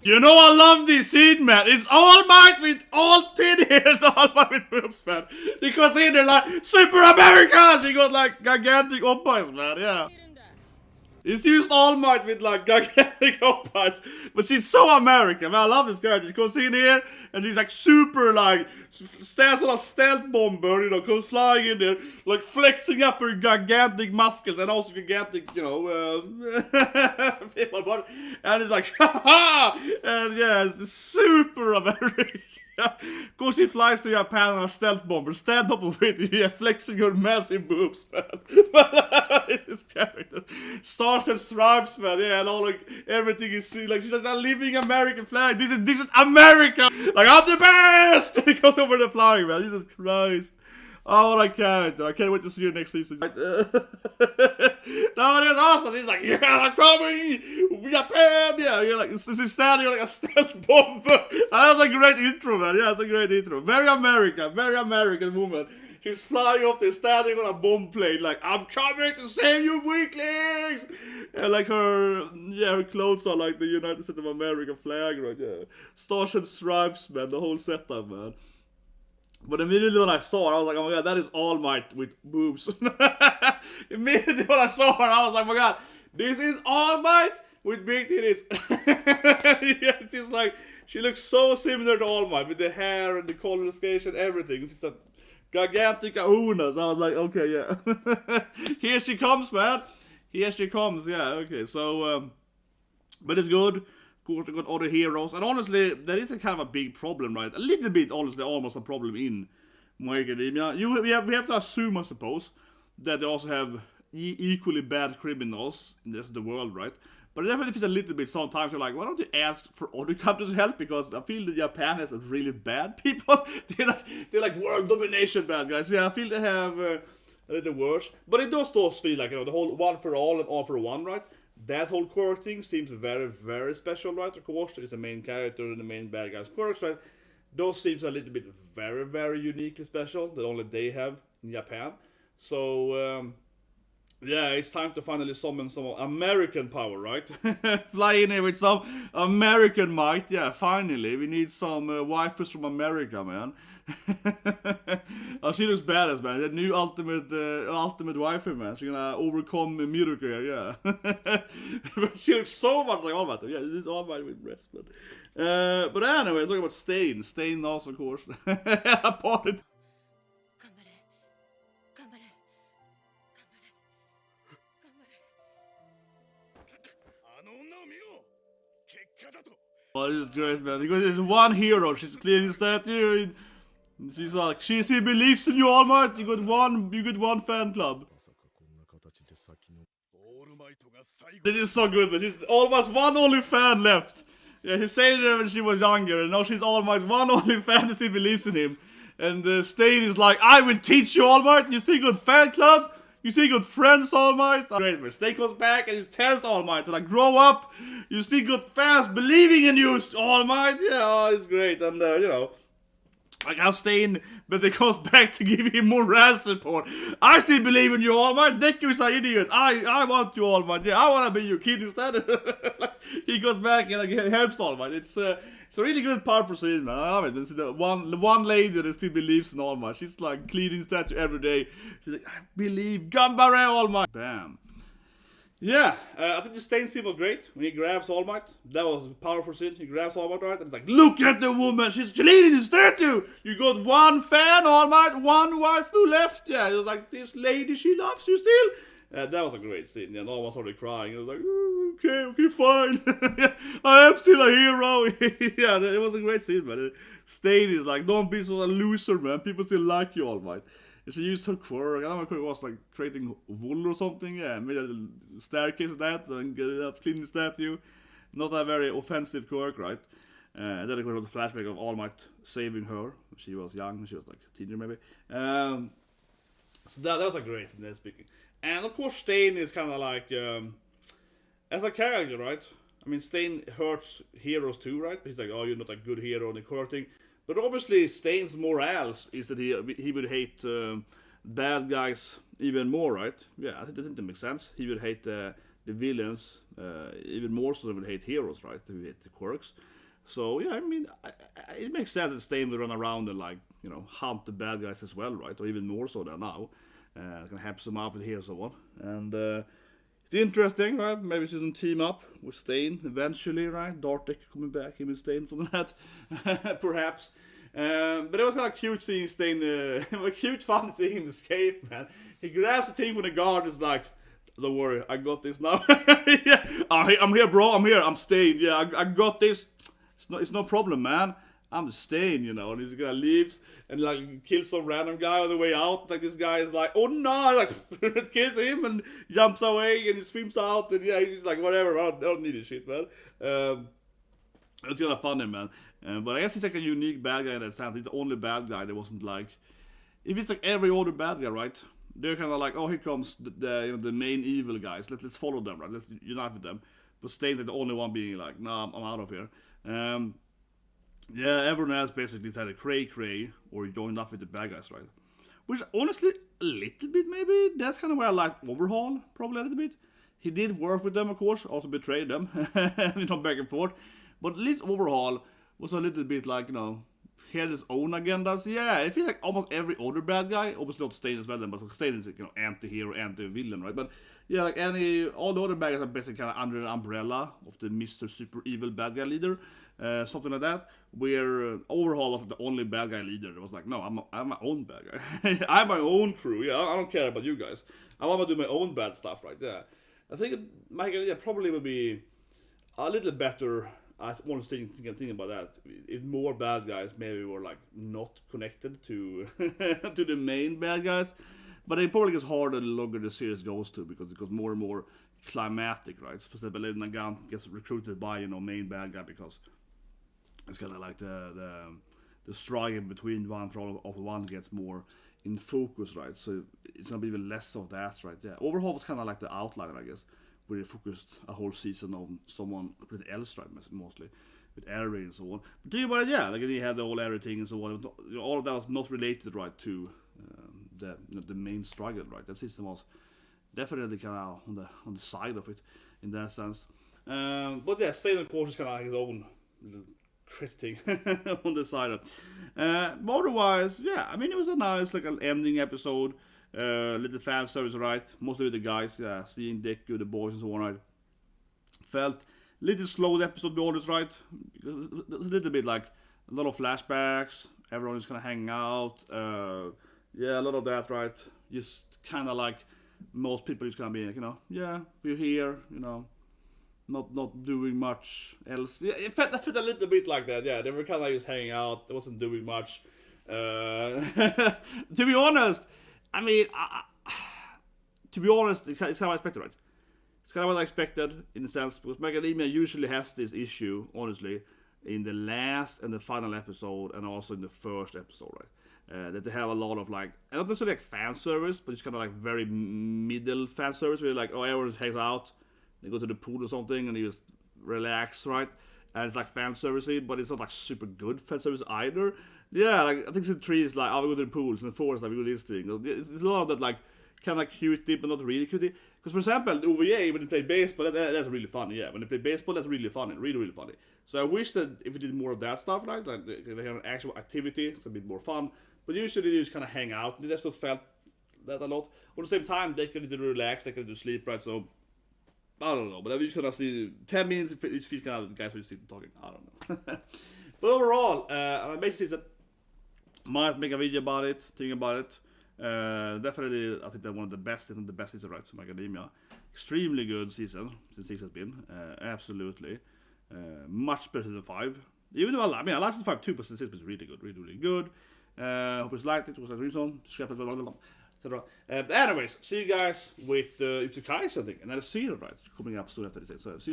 You know I love this scene, man. It's All Might with all titties. It's All Might with boobs, man. Because they're like super Americans. You got like gigantic oppas, man. Yeah. It's used All Might with like gigantic oppas, but she's so American, man. I love this character. She comes in here and she's like super like stands on a stealth bomber, you know, comes flying in there, like flexing up her gigantic muscles and also gigantic, you know, and it's like, ha, and yeah, it's super American. Of course, she flies to Japan on a stealth bomber, stand up of it, yeah, flexing her massive boobs, man. It's this character. Stars and stripes, man, yeah, and all like everything is like she's like a living American flag. This is America. Like I'm the best. It goes over the flying, man. Jesus Christ. Oh, what a character. I can't wait to see her next season. No, it's awesome. He's like, yeah, I'm coming. Japan. Yeah, you're like, she's standing like a stealth bomber. That was a great intro, man. Yeah, it's a great intro. Very American woman. She's flying up there, standing on a bomb plane, like, I'm coming to save you, weaklings! And like her clothes are like the United States of America flag, right? Yeah. Stars and stripes, man, the whole setup, man. But immediately when I saw her, I was like, oh my god, that is All Might with boobs. Immediately when I saw her, I was like, oh my god, this is All Might with big titties. Yeah, it is like, she looks so similar to All Might with the hair and the colorization, everything. She's a gigantic kahuna. So I was like, okay, yeah. Here she comes, man. Here she comes, yeah, okay. So, but it's good. Of course, they got other heroes, and honestly, there is a kind of a big problem, right? A little bit, honestly, almost a problem in My Academia. We have to assume, I suppose, that they also have equally bad criminals in the rest of the world, right? But it definitely feels a little bit sometimes you're like, why don't you ask for other countries to help? Because I feel that Japan has really bad people. they're like world domination bad guys. Yeah, I feel they have a little worse. But it does feel like, you know, the whole one for all and all for one, right? That whole quirk thing seems very, very special, right? Of course, there is the main character and the main bad guy's quirks, right? Those seems a little bit very, very uniquely special that only they have in Japan. So, yeah, it's time to finally summon some American power, right? Fly in here with some American might. Yeah, finally. We need some waifus from America, man. Oh, she looks badass, man. The new ultimate waifu, man. She's gonna overcome Miruko here, yeah. She looks so much like All Might. Yeah, this is All Might with breasts, but anyway, let's talk about Stain. Stain also, of course. Parted. Oh, this is great, man. Because there's one hero, she's cleaning the statue. She's like, she believes in you, All Might. You got one fan club. This is so good, man. She's almost one only fan left. Yeah, she said it when she was younger, and now she's All Might, one only fan that still believes in him. And Stain is like, I will teach you, All Might. You still got fan club. You still got friends, All Might. Great, man. Stain comes back and he tells All Might to like grow up. You still got fans believing in you, All Might. Yeah, oh, it's great. And you know, like how Stain, but they comes back to give him moral support. I still believe in you, All Might. Deku is an idiot. I want you, All Might. Yeah, I want to be your kid instead. He goes back and like helps All Might. It's a really good powerful scene, man. I love it. It's the one lady that still believes in All Might. She's like cleaning statue every day. She's like, I believe, Gambare, All Might. Bam. Yeah, I think the Stain scene was great. When he grabs All Might, that was a powerful scene. He grabs All Might, right? And it's like, look at the woman, she's cleaning the statue. You got one fan, All Might, one waifu left. Yeah, it was like, this lady, she loves you still. That was a great scene. Yeah, and All Might started crying. It was like, okay, fine. I am still a hero. Yeah, it was a great scene, man. Stain is like, don't be so a loser, man. People still like you, All Might. She used her quirk. I don't know if it was like creating wool or something. Yeah, made a staircase with that and get it up, clean the statue. Not a very offensive quirk, right? Then it was a flashback of All Might saving her. She was young. She was like a teenager maybe. So that was a great scene, speaking. And of course, Stain is kind of like as a character, right? I mean, Stain hurts heroes too, right? He's like, oh, you're not a good hero in the quirk thing. But obviously, Stain's morals is that he would hate bad guys even more, right? Yeah, I think that makes sense. He would hate the the villains, even more so than we hate heroes, right? We hate the quirks. So yeah, I mean, it makes sense that Stain will run around and like, you know, hunt the bad guys as well, right? Or even more so than now. It's gonna help some out with here and so on. And it's interesting, right? Maybe she's gonna team up with Stain eventually, right? Dartek coming back, him and Stain, something like that, perhaps. But it was kind of cute seeing Stain. It was cute fun seeing him escape, man. He grabs the team from the guard and is like, "Don't worry, I got this now." Yeah. I'm here, bro. I'm here. I'm Stain. Yeah, I got this. It's no problem, man. I'm Stain, you know. And he's gonna leaves and like kills some random guy on the way out. Like this guy is like, "Oh no!" Like kills him and jumps away and he swims out. And yeah, he's like, "Whatever. I don't need this shit, man." It's kind of funny, man. But I guess he's like a unique bad guy in that sense. He's the only bad guy that wasn't like, if it's like every other bad guy, right? They're kind of like, oh, here comes the main evil guys. Let's follow them, right? Let's unite with them. But Stain's like the only one being like, nah, I'm out of here. Yeah, everyone else basically had a cray or joined up with the bad guys, right? Which honestly, a little bit maybe. That's kind of where I like Overhaul, probably a little bit. He did work with them, of course, also betrayed them, you know, back and forth. But at least Overhaul was a little bit like, you know, he had his own agendas. Yeah, I feel like almost every other bad guy, obviously not Stain as well, but Stain is, you know, anti-hero, anti-villain, right? But yeah, like all the other bad guys are basically kind of under the umbrella of the Mr. Super Evil bad guy leader, something like that. Where Overhaul was the only bad guy leader. It was like, no, I'm my own bad guy. I'm my own crew. Yeah, I don't care about you guys. I want to do my own bad stuff, right? Yeah, I think Michael, probably would be a little better. I want to think about that. If more bad guys maybe were like not connected to to the main bad guys, but it probably gets harder the longer the series goes to because it goes more and more climatic, right? For example, Nagant gets recruited by, you know, main bad guy because it's kind of like the struggle between one for all of one gets more in focus, right? So it's gonna be even less of that, right? Yeah, Overhaul was kind of like the outlier, I guess. Where they focused a whole season on someone completely else, right, mostly with air raid and so on. But think about it, yeah, like he had the whole air thing and so on. All of that was not related, right, to the main struggle, right. That system was definitely kind of on the side of it in that sense. But yeah, Stain of course is kind of like his own little crazy thing on the side of. But otherwise, yeah, I mean it was a nice like an ending episode. Little fan service, right? Mostly with the guys, yeah, seeing Deku, the boys and so on, right? Felt a little slow the episode, to be honest, right? Because it's a little bit like a lot of flashbacks, everyone is kind of hanging out, yeah, a lot of that, right? Just kind of like most people is gonna be like, you know, yeah, we're here, you know, not doing much else. Yeah, it felt a little bit like that, yeah, they were kind of like just hanging out, they wasn't doing much. To be honest, I mean, to be honest, it's kind of what I expected, right? It's kind of what I expected, in a sense, because Macadamia usually has this issue, honestly, in the last and the final episode, and also in the first episode, right? That they have a lot of, like, not necessarily like fan service, but it's kind of like very middle fan service, where like, oh, everyone just hangs out, they go to the pool or something, and you just relax, right? And it's like fan servicey, but it's not like super good fan service either. Yeah, like I think season 3 is like, oh, we go to the pools, and 4 is like, we go to this thing. It's a lot of that, like, kind of cutie, but not really cutie. Because, for example, the OVA, when they play baseball, that's really funny, yeah. When they play baseball, that's really funny, really, really funny. So I wish that if we did more of that stuff, right, like they have an actual activity, it's a bit more fun. But usually they just kind of hang out. That's just felt that a lot. At the same time, they can do relax, they can do sleep, right, so I don't know. But I just kind of see 10 minutes, it feels kind of the guys who just sit talking, I don't know. But overall, an amazing season. Might make a video about it, think about it. Definitely, I think they're one of the best, if not the best season, right, so Macadamia. Extremely good season, since 6 has been. Absolutely. Much better than 5. Even though, I like season 5 too, but season 6 was really good, really, really good. Hope you liked it, was a reason. Etc. But anyways, see you guys with Kitakaze, I think, and another season, right, coming up soon after this. So see you